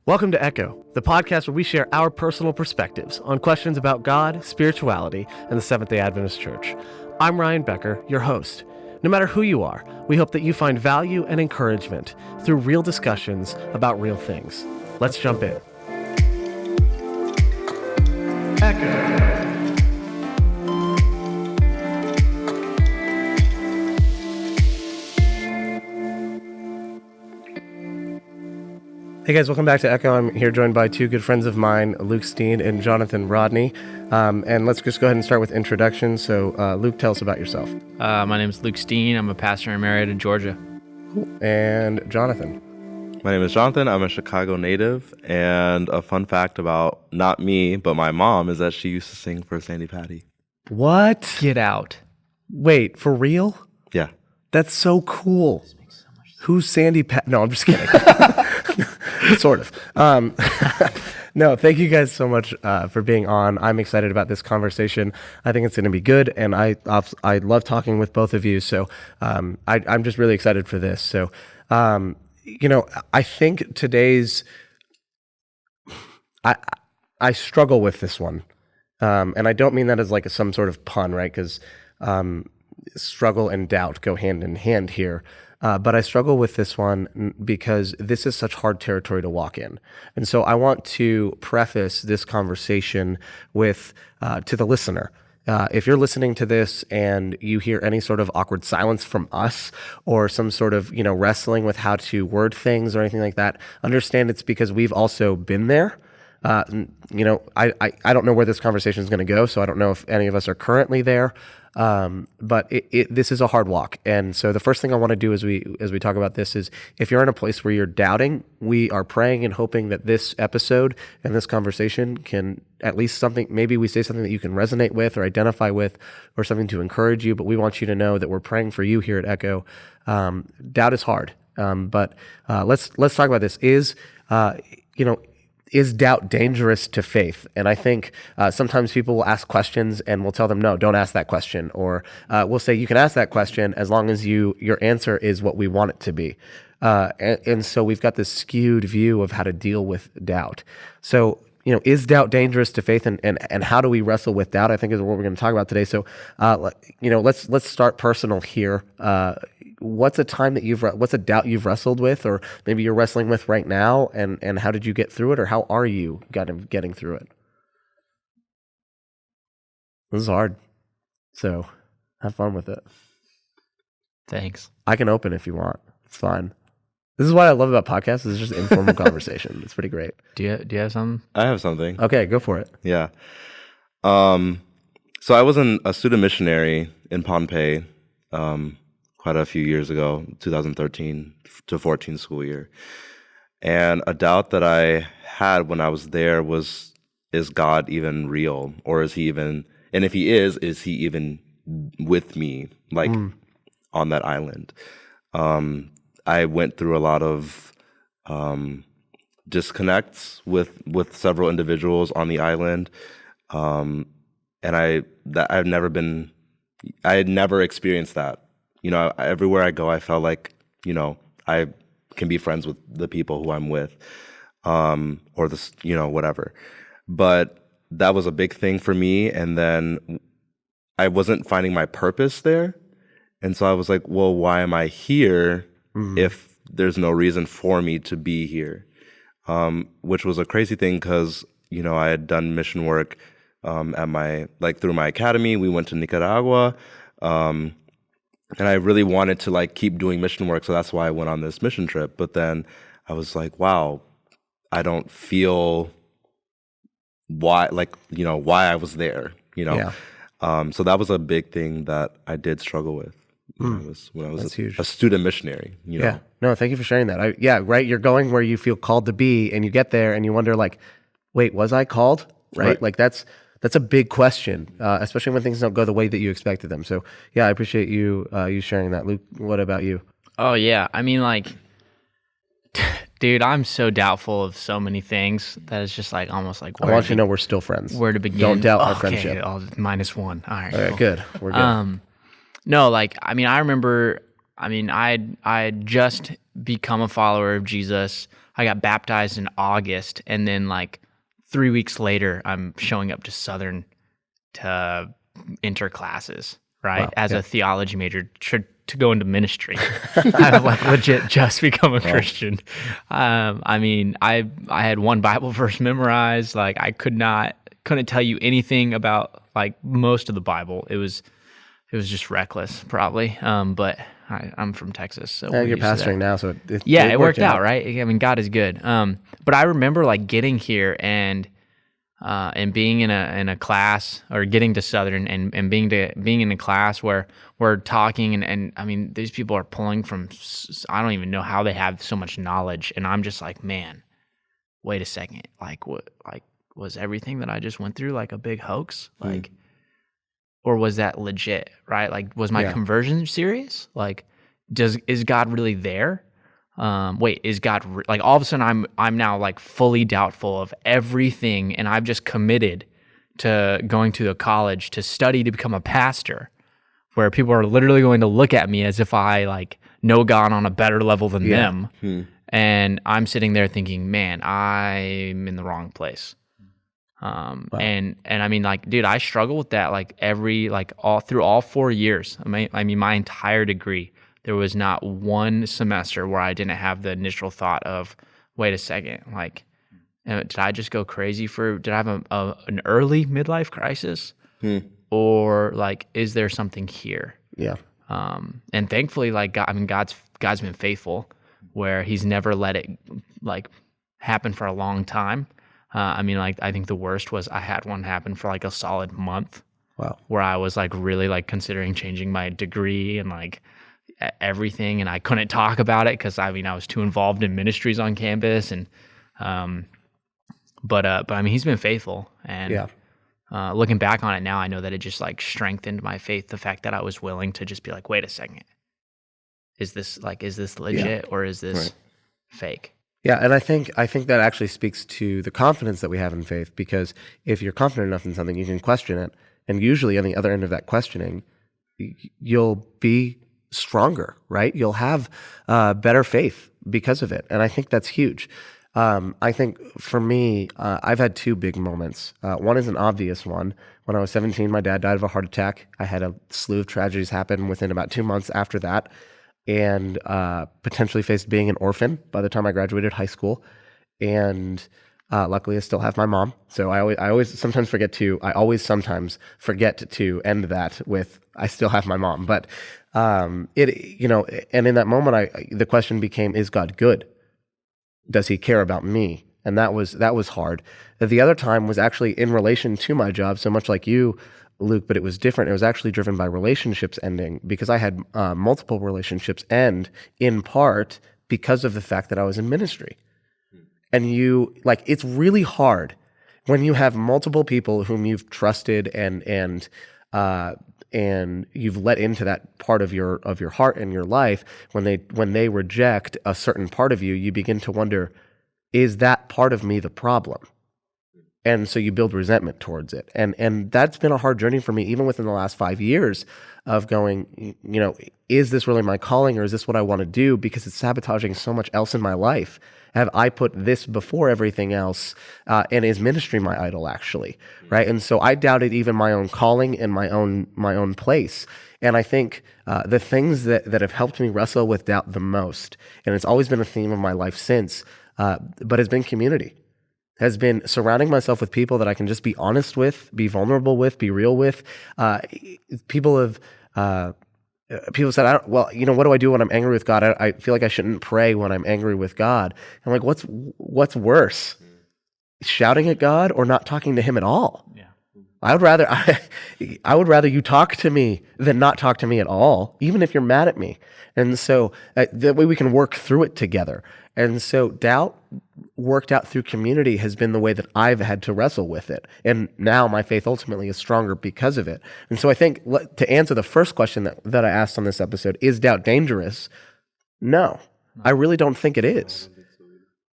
Welcome to Echo, the podcast where we share our personal perspectives on questions about God, spirituality, and the Seventh-day Adventist Church. I'm Ryan Becker, your host. No matter who you are, we hope that you find value and encouragement through real discussions about real things. Let's jump in. Echo. Hey guys, welcome back to Echo. I'm here joined by two good friends of mine, Luke Steen and Jonathan Rodney. And let's just go ahead and start with introductions. So Luke, tell us about yourself. My name is Luke Steen. I'm a pastor in Marietta, Georgia. Cool. And Jonathan. My name is Jonathan. I'm a Chicago native. And a fun fact about not me, but my mom is that she used to sing for Sandy Patty. What? Get out. Wait, for real? Yeah. That's so cool. Who's Sandy Patty? No, I'm just kidding. Sort of. No, thank you guys so much for being on. I'm excited about this conversation. I think it's going to be good, and I love talking with both of you. So I'm just really excited for this. So I think today's I struggle with this one, and I don't mean that as like some sort of pun, right? Because struggle and doubt go hand in hand here. But I struggle with this one because this is such hard territory to walk in. And so I want to preface this conversation with, to the listener. If you're listening to this and you hear any sort of awkward silence from us or some sort of, wrestling with how to word things or anything like that, understand it's because we've also been there. I don't know where this conversation is going to go, so I don't know if any of us are currently there. But this is a hard walk. And so the first thing I want to do as we talk about this is if you're in a place where you're doubting, we are praying and hoping that this episode and this conversation can at least maybe we say something that you can resonate with or identify with or something to encourage you. But we want you to know that we're praying for you here at Echo. Doubt is hard. But let's talk about this. Is doubt dangerous to faith? And I think sometimes people will ask questions and we'll tell them, no, don't ask that question. Or we'll say, you can ask that question as long as your answer is what we want it to be. And so we've got this skewed view of how to deal with doubt. So, is doubt dangerous to faith and how do we wrestle with doubt? I think is what we're going to talk about today. So, let's start personal here. What's a doubt you've wrestled with, or maybe you're wrestling with right now, and how did you get through it, or how are you getting through it? This is hard, so have fun with it. Thanks. I can open if you want. It's fine. This is what I love about podcasts. It's just informal conversation. It's pretty great. Do you have something? I have something. Okay, go for it. Yeah. So I was a student missionary in Pohnpei quite a few years ago, 2013 to 14 school year. And a doubt that I had when I was there was, is God even real? Or is he even, and if he is he even with me, like on that island? I went through a lot of disconnects with several individuals on the island. And I had never experienced that. Everywhere I go, I felt like, I can be friends with the people who I'm with, or this, whatever. But that was a big thing for me. And then I wasn't finding my purpose there. And so I was like, well, why am I here if there's no reason for me to be here? Which was a crazy thing because, I had done mission work through my academy. We went to Nicaragua. And I really wanted to keep doing mission work, so that's why I went on this mission trip. But then I was like, wow, I don't feel why I was there, Yeah. So that was a big thing that I did struggle with when I was a student missionary. Yeah. No, thank you for sharing that. Right. You're going where you feel called to be, and you get there and you wonder, wait, was I called? Right? That's a big question, especially when things don't go the way that you expected them. So, yeah, I appreciate you sharing that. Luke, what about you? Oh, yeah. I mean, dude, I'm so doubtful of so many things that it's just almost I want you to know we're still friends. Where to begin. Don't doubt our friendship. -1. All right, cool. Good. We're good. No, I remember, I'd just become a follower of Jesus. I got baptized in August, and then like 3 weeks later, I'm showing up to Southern to enter classes, right? Wow, As yeah. a theology major to go into ministry. I've like legit just become a Christian. I mean, I had one Bible verse memorized. Like I couldn't tell you anything about like most of the Bible. It was just reckless, probably. But I'm from Texas, so Yeah, we're you're used to that. pastoring now, so It worked out, right? I mean, God is good. But I remember like getting here and being in a class, or getting to Southern and being in a class where we're talking and I mean, these people are pulling from, I don't even know how they have so much knowledge, and I'm just like, man, wait a second, like what, like was everything that I just went through like a big hoax, like, or was that legit, right? Like, was my conversion serious? Like, is God really there? Wait, is God like, all of a sudden I'm now like fully doubtful of everything, and I've just committed to going to a college to study to become a pastor, where people are literally going to look at me as if I like know God on a better level than them. And I'm sitting there thinking, man, I'm in the wrong place. And I mean, like, dude, I struggle with that like all 4 years. I mean, my entire degree, there was not one semester where I didn't have the initial thought of, wait a second, like, did I just go crazy did I have an early midlife crisis? Or like, is there something here? Yeah. And thankfully, like, God's been faithful, where he's never let it like happen for a long time. I mean, like, I think the worst was I had one happen for like a solid month. Wow. Where I was like really like considering changing my degree and like everything, and I couldn't talk about it because I mean I was too involved in ministries on campus, and but I mean, he's been faithful, and looking back on it now, I know that it just like strengthened my faith, the fact that I was willing to just be like, wait a second, is this legit or is this fake? Yeah, and I think that actually speaks to the confidence that we have in faith, because if you're confident enough in something, you can question it, and usually on the other end of that questioning, you'll be stronger, right? You'll have better faith because of it, and I think that's huge. I think for me, I've had two big moments. One is an obvious one. When I was 17, my dad died of a heart attack. I had a slew of tragedies happen within about 2 months after that, and potentially faced being an orphan by the time I graduated high school. And luckily, I still have my mom. So I always sometimes forget to end that with I still have my mom. But and in that moment, the question became, is God good? Does he care about me? And that was hard. The other time was actually in relation to my job, so much like you, Luke, but it was different. It was actually driven by relationships ending, because I had multiple relationships end in part because of the fact that I was in ministry. And it's really hard when you have multiple people whom you've trusted and you've let into that part of your heart and your life. When they reject a certain part of you, you begin to wonder, is that part of me the problem? And so you build resentment towards it. And that's been a hard journey for me, even within the last 5 years, of going, is this really my calling, or is this what I want to do? Because it's sabotaging so much else in my life. Have I put this before everything else? And is ministry my idol, actually? Right? And so I doubted even my own calling and my own place. And I think the things that have helped me wrestle with doubt the most, and it's always been a theme of my life since, but has been community. Has been surrounding myself with people that I can just be honest with, be vulnerable with, be real with. People said, what do I do when I'm angry with God? I feel like I shouldn't pray when I'm angry with God. I'm like, what's worse? Shouting at God or not talking to him at all? Yeah. I would rather you talk to me than not talk to me at all, even if you're mad at me. And so that way we can work through it together. And so doubt worked out through community has been the way that I've had to wrestle with it. And now my faith ultimately is stronger because of it. And so I think to answer the first question that I asked on this episode, is doubt dangerous? No, I really don't think it is.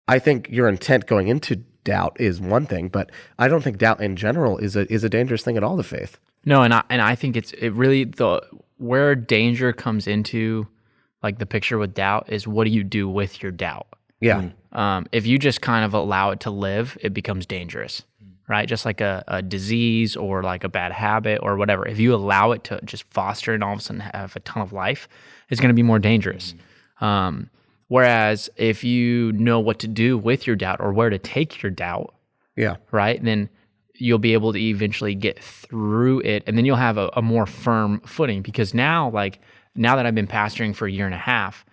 I think your intent going into doubt is one thing, but I don't think doubt in general is a dangerous thing at all to faith. No, and I think it really, where danger comes into like the picture with doubt is, what do you do with your doubt? Yeah. If you just kind of allow it to live, it becomes dangerous, right? Just like a disease or like a bad habit or whatever. If you allow it to just foster and all of a sudden have a ton of life, it's going to be more dangerous. Whereas if you know what to do with your doubt or where to take your doubt, Yeah. right, then you'll be able to eventually get through it, and then you'll have a more firm footing. Because now that I've been pastoring for a year and a half,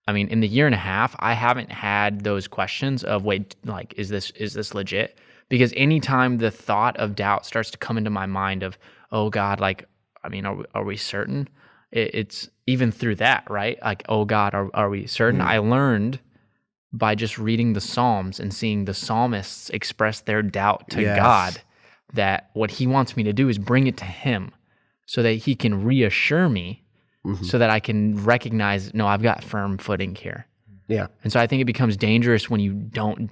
I mean, in the year and a half, I haven't had those questions of, wait, like, is this legit? Because anytime the thought of doubt starts to come into my mind of, oh God, like, I mean, are we certain? It's even through that, right? Like, oh God, are we certain? I learned by just reading the Psalms and seeing the psalmists express their doubt to God that what he wants me to do is bring it to him so that he can reassure me so that I can recognize, no, I've got firm footing here. Yeah. And so I think it becomes dangerous when you don't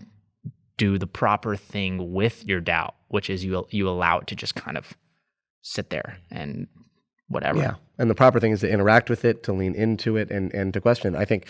do the proper thing with your doubt, which is you allow it to just kind of sit there and whatever. Yeah. And the proper thing is to interact with it, to lean into it, and to question. I think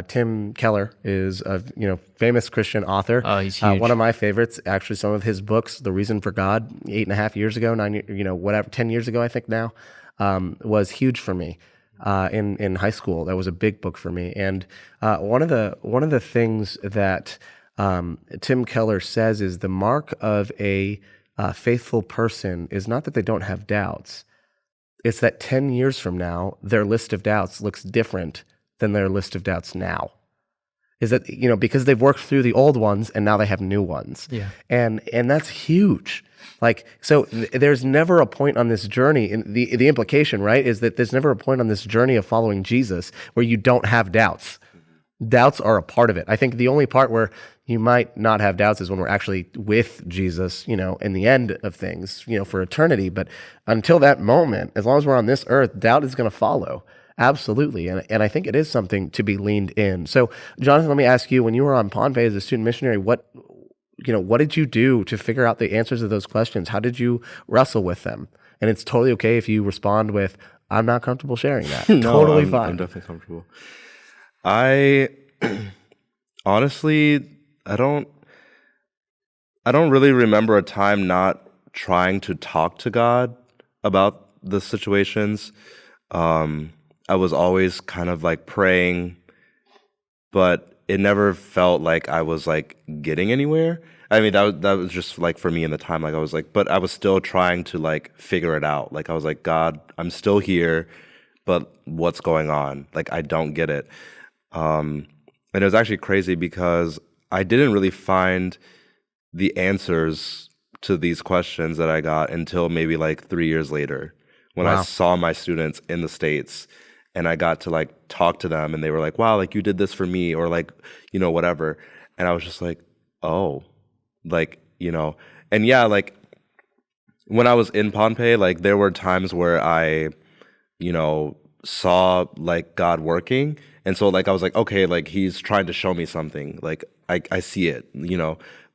Tim Keller is a famous Christian author. Oh, he's huge. One of my favorites. Actually, some of his books, The Reason for God, 8.5 years ago, 10 years ago, I think now, was huge for me in high school. That was a big book for me. And one of the things that Tim Keller says is the mark of a faithful person is not that they don't have doubts. It's that 10 years from now, their list of doubts looks different than their list of doubts now. Is that, because they've worked through the old ones and now they have new ones. Yeah. And that's huge. Like, so there's never a point on this journey, and the implication, right, is that there's never a point on this journey of following Jesus where you don't have doubts. Doubts are a part of it. I think the only part where you might not have doubts is when we're actually with Jesus, in the end of things, for eternity. But until that moment, as long as we're on this earth, doubt is going to follow. Absolutely. And I think it is something to be leaned in. So, Jonathan, let me ask you, when you were on Pohnpei as a student missionary, what did you do to figure out the answers to those questions? How did you wrestle with them? And it's totally okay if you respond with, I'm not comfortable sharing that. No, Totally fine. I'm definitely comfortable. I honestly, I don't really remember a time not trying to talk to God about the situations. I was always kind of like praying, but it never felt like I was like getting anywhere. I mean, that was just like for me in the time, like I was like, but I was still trying to like figure it out. Like I was like, God, I'm still here, but what's going on? Like I don't get it. And it was actually crazy because I didn't really find the answers to these questions that I got until maybe like 3 years later when I saw my students in the States and I got to like talk to them and they were like, wow, like you did this for me or like, whatever. And I was just like, oh, like, and yeah, like when I was in Pohnpei, like there were times where I, saw like God working. And so like I was like, okay, like he's trying to show me something. Like I see it,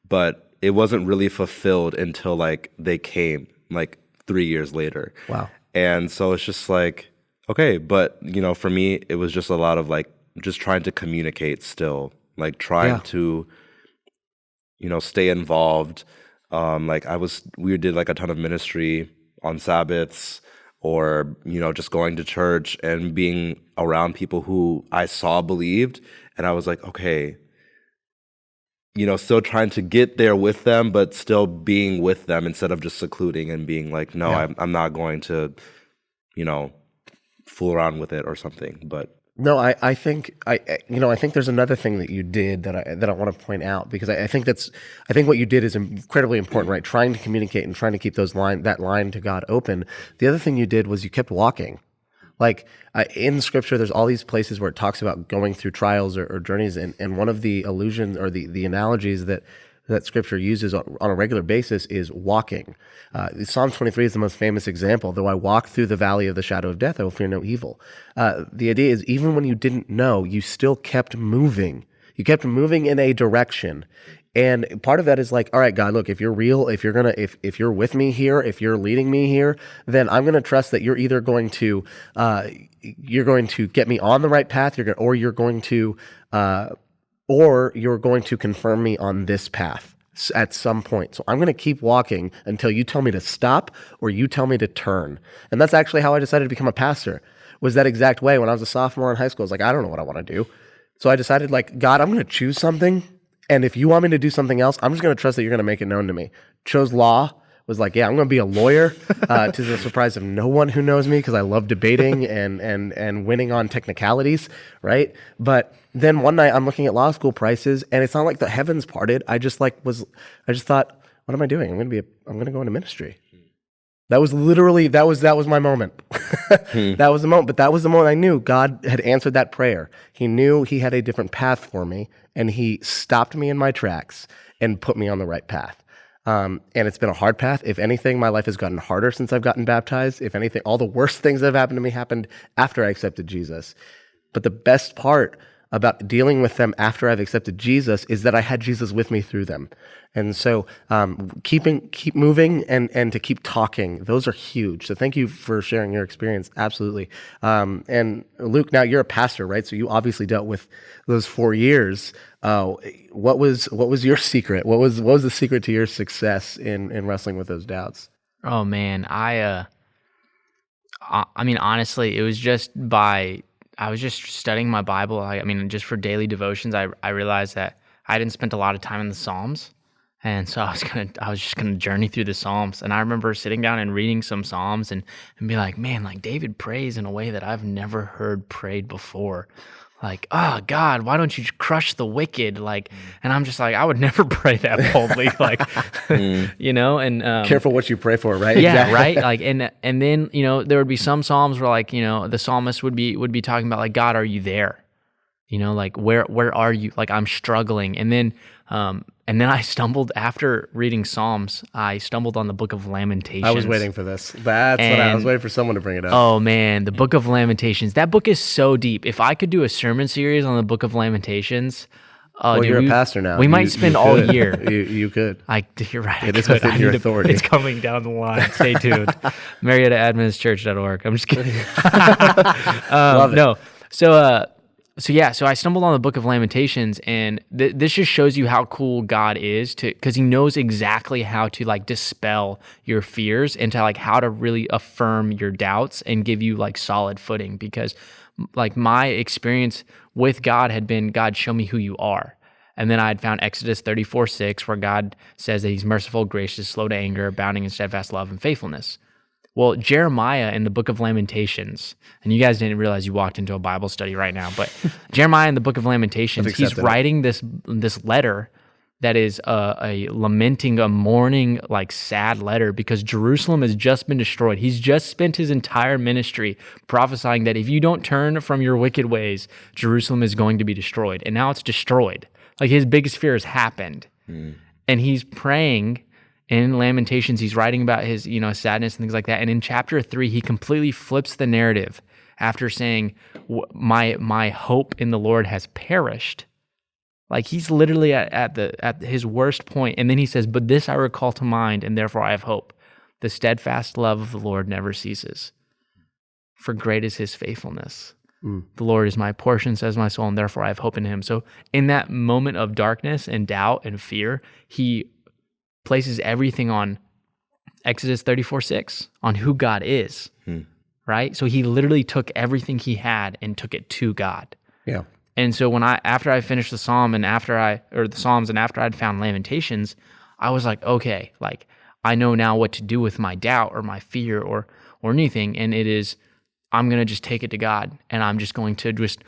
but it wasn't really fulfilled until like they came like 3 years later. Wow. And so it's just like, okay, but for me, it was just a lot of like just trying to communicate still, like trying to, stay involved. Like we did like a ton of ministry on Sabbaths or, just going to church and being around people who I saw believed. And I was like, okay, still trying to get there with them, but still being with them instead of just secluding and being like, no, I'm not going to, fool around with it or something. But no, I think there's another thing that you did that I want to point out, because I think what you did is incredibly important, right? Trying to communicate and trying to keep that line to God open. The other thing you did was you kept walking. Like in Scripture, there's all these places where it talks about going through trials or journeys, and one of the allusions or the analogies that Scripture uses on a regular basis is walking. Psalm 23 is the most famous example. Though I walk through the valley of the shadow of death, I will fear no evil. The idea is even when you didn't know, you still kept moving. You kept moving in a direction. And part of that is like, all right, God, look, if you're real, if you're with me here, if you're leading me here, then I'm going to trust that you're either going to get me on the right path, or you're going to or you're going to confirm me on this path at some point. So I'm going to keep walking until you tell me to stop or you tell me to turn. And that's actually how I decided to become a pastor, was that exact way. When I was a sophomore in high school, I was like, I don't know what I want to do. So I decided, like, God, I'm going to choose something. And if you want me to do something else, I'm just going to trust that you're going to make it known to me. Chose law. Was like, yeah, I'm going to be a lawyer, to the surprise of no one who knows me, because I love debating and winning on technicalities, right? But then one night I'm looking at law school prices, and it's not like the heavens parted. I just thought, what am I doing? I'm going to go into ministry. That was literally, that was my moment. That was the moment. But that was the moment I knew God had answered that prayer. He knew he had a different path for me, and he stopped me in my tracks and put me on the right path. And it's been a hard path. If anything, my life has gotten harder since I've gotten baptized. If anything, all the worst things that have happened to me happened after I accepted Jesus. But the best part about dealing with them after I've accepted Jesus is that I had Jesus with me through them. And so keep moving and to keep talking, those are huge. So thank you for sharing your experience. Absolutely. And Luke, now you're a pastor, right? So you obviously dealt with those 4 years. What was your secret? What was the secret to your success in wrestling with those doubts? Oh man, I mean, honestly, it was just I was just studying my Bible. I mean, just for daily devotions, I realized that I hadn't spent a lot of time in the Psalms. And so I was just gonna journey through the Psalms. And I remember sitting down and reading some Psalms and be like, man, like David prays in a way that I've never heard prayed before. Like, oh God, why don't you crush the wicked? Like, and I'm just like, I would never pray that boldly. Like, you know, and careful what you pray for, right? Yeah, exactly. Right. Like, and then, you know, there would be some Psalms where, like, you know, the psalmist would be talking about, like, God, are you there? You know, like, where are you? Like, I'm struggling. And then I stumbled, after reading Psalms, I stumbled on the book of Lamentations. I was waiting for this. What I was waiting for someone to bring it up. Oh man, the book of Lamentations. That book is so deep. If I could do a sermon series on the book of Lamentations, well, you're a pastor now. We might spend all year. You could. You're right. It is within your authority. It's coming down the line. Stay tuned. Marietta Adventist Church.org. I'm just kidding. Love it. No. So I stumbled on the book of Lamentations, and this just shows you how cool God is, because he knows exactly how to, like, dispel your fears and to, like, how to really affirm your doubts and give you, like, solid footing. Because, like, my experience with God had been, God, show me who you are. And then I had found Exodus 34:6, where God says that he's merciful, gracious, slow to anger, abounding in steadfast love and faithfulness. Well, Jeremiah in the book of Lamentations, and you guys didn't realize you walked into a Bible study right now, but Jeremiah in the book of Lamentations, he's writing this letter that is a lamenting, a mourning, like, sad letter, because Jerusalem has just been destroyed. He's just spent his entire ministry prophesying that if you don't turn from your wicked ways, Jerusalem is going to be destroyed. And now it's destroyed. Like, his biggest fear has happened. And he's praying. In Lamentations, he's writing about his, you know, sadness and things like that. And in chapter 3, he completely flips the narrative after saying, my hope in the Lord has perished. Like, he's literally at his worst point. And then he says, but this I recall to mind, and therefore I have hope. The steadfast love of the Lord never ceases, for great is his faithfulness. The Lord is my portion, says my soul, and therefore I have hope in him. So in that moment of darkness and doubt and fear, he places everything on Exodus 34:6, on who God is, right? So he literally took everything he had and took it to God. Yeah. And so after I finished the Psalms and after I'd found Lamentations, I was like, okay, like, I know now what to do with my doubt or my fear or anything. And it is, I'm going to just take it to God, and I'm just going to just,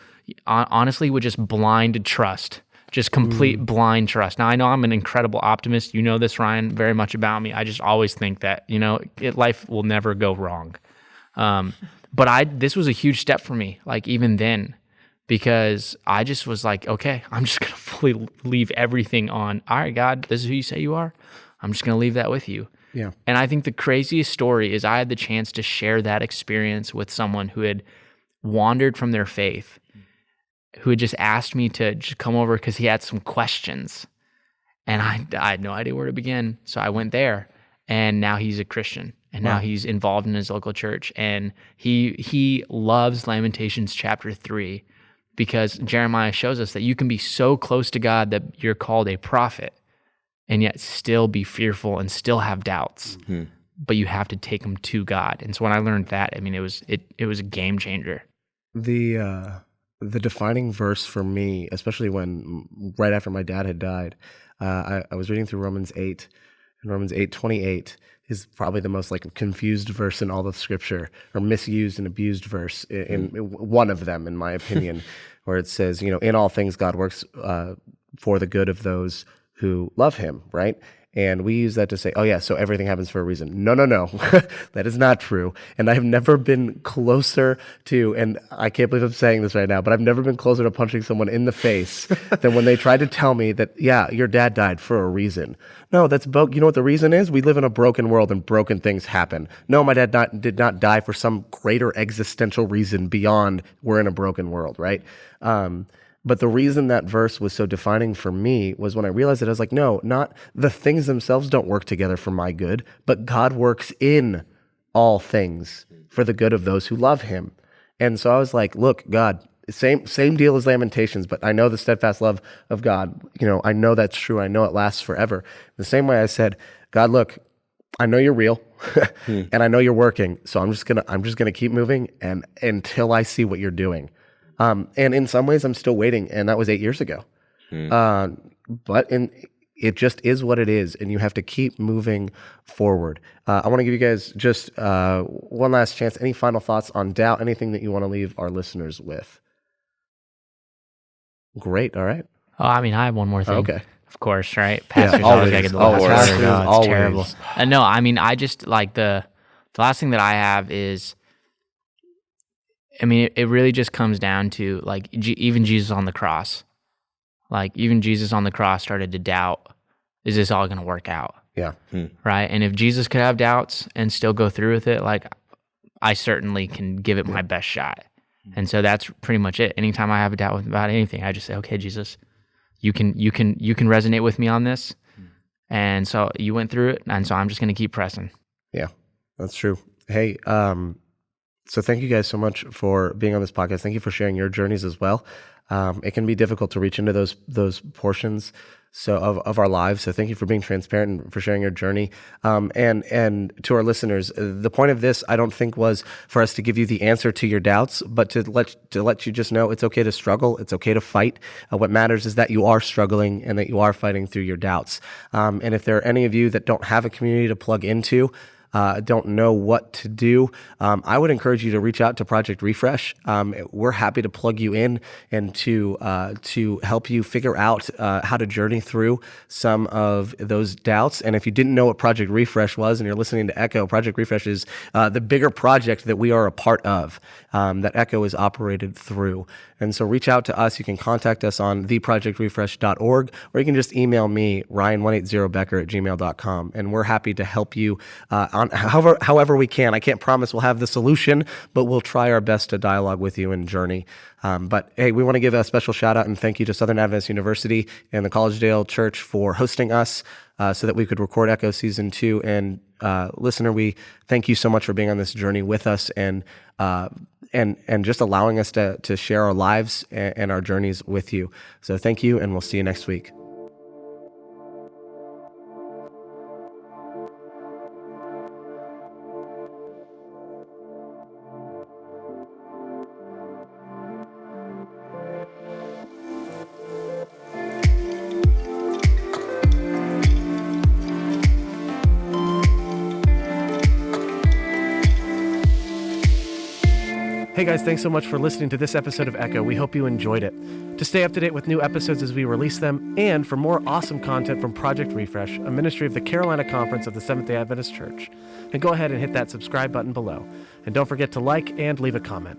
honestly, with just blind trust. Just complete blind trust. Now, I know I'm an incredible optimist. You know this, Ryan, very much about me. I just always think that, you know, life will never go wrong. But this was a huge step for me, like, even then, because I just was like, okay, I'm just going to fully leave everything on. All right, God, this is who you say you are. I'm just going to leave that with you. Yeah. And I think the craziest story is I had the chance to share that experience with someone who had wandered from their faith, who had just asked me to just come over because he had some questions. And I had no idea where to begin. So I went there, and now he's a Christian, and now he's involved in his local church, and he loves Lamentations chapter 3. because Jeremiah shows us that you can be so close to God that you're called a prophet and yet still be fearful and still have doubts. But you have to take them to God. And so when I learned that, I mean, it was a game changer. The defining verse for me, especially when right after my dad had died, I was reading through Romans 8, and Romans 8:28 is probably the most like confused verse in all of Scripture, or misused and abused verse in one of them, in my opinion, where it says, in all things God works for the good of those who love Him, right? And we use that to say, oh yeah, so everything happens for a reason. No. That is not true. And I have never been closer to, and I can't believe I'm saying this right now, but I've never been closer to punching someone in the face than when they tried to tell me that, yeah, your dad died for a reason. No, that's you know what the reason is? We live in a broken world and broken things happen. No, my dad did not die for some greater existential reason beyond we're in a broken world, right? But the reason that verse was so defining for me was when I realized it, I was like, no, not the things themselves don't work together for my good, but God works in all things for the good of those who love Him. And so I was like, look, God, same deal as Lamentations, but I know the steadfast love of God. I know that's true. I know it lasts forever. The same way I said, God, look, I know you're real and I know you're working. So I'm just gonna keep moving and until I see what you're doing. And in some ways, I'm still waiting, and that was 8 years ago. But it just is what it is, and you have to keep moving forward. I want to give you guys just one last chance. Any final thoughts on doubt? Anything that you want to leave our listeners with? Great. All right. Oh, I mean, I have one more thing. Okay. Of course, right? Pastors always gotta get the last word. Pastors, Oh, it's always. terrible. No, I mean, I just like the last thing that I have is, I mean, it really just comes down to like even Jesus on the cross. Like even Jesus on the cross started to doubt, is this all going to work out? Yeah. Right? And if Jesus could have doubts and still go through with it, like I certainly can give it my best shot. And so that's pretty much it. Anytime I have a doubt about anything, I just say, okay, Jesus, you can resonate with me on this. And so you went through it, and so I'm just going to keep pressing. Yeah, that's true. Hey, so thank you guys so much for being on this podcast. Thank you for sharing your journeys as well. It can be difficult to reach into those portions of our lives. So thank you for being transparent and for sharing your journey. And to our listeners, the point of this, I don't think, was for us to give you the answer to your doubts, but to let you just know it's okay to struggle. It's okay to fight. What matters is that you are struggling and that you are fighting through your doubts. And if there are any of you that don't have a community to plug into, don't know what to do, I would encourage you to reach out to Project Refresh. We're happy to plug you in and to help you figure out how to journey through some of those doubts. And if you didn't know what Project Refresh was and you're listening to Echo, Project Refresh is the bigger project that we are a part of, that Echo is operated through. And so reach out to us. You can contact us on theprojectrefresh.org, or you can just email me, ryan180becker@gmail.com. And we're happy to help you on however we can. I can't promise we'll have the solution, but we'll try our best to dialogue with you and journey. But hey, we want to give a special shout out and thank you to Southern Adventist University and the Collegedale Church for hosting us so that we could record Echo Season 2. And listener, we thank you so much for being on this journey with us and just allowing us to share our lives and our journeys with you. So thank you, and we'll see you next week. Hey guys, thanks so much for listening to this episode of Echo. We hope you enjoyed it. To stay up to date with new episodes as we release them, and for more awesome content from Project Refresh, a ministry of the Carolina Conference of the Seventh-day Adventist Church, then go ahead and hit that subscribe button below. And don't forget to like and leave a comment.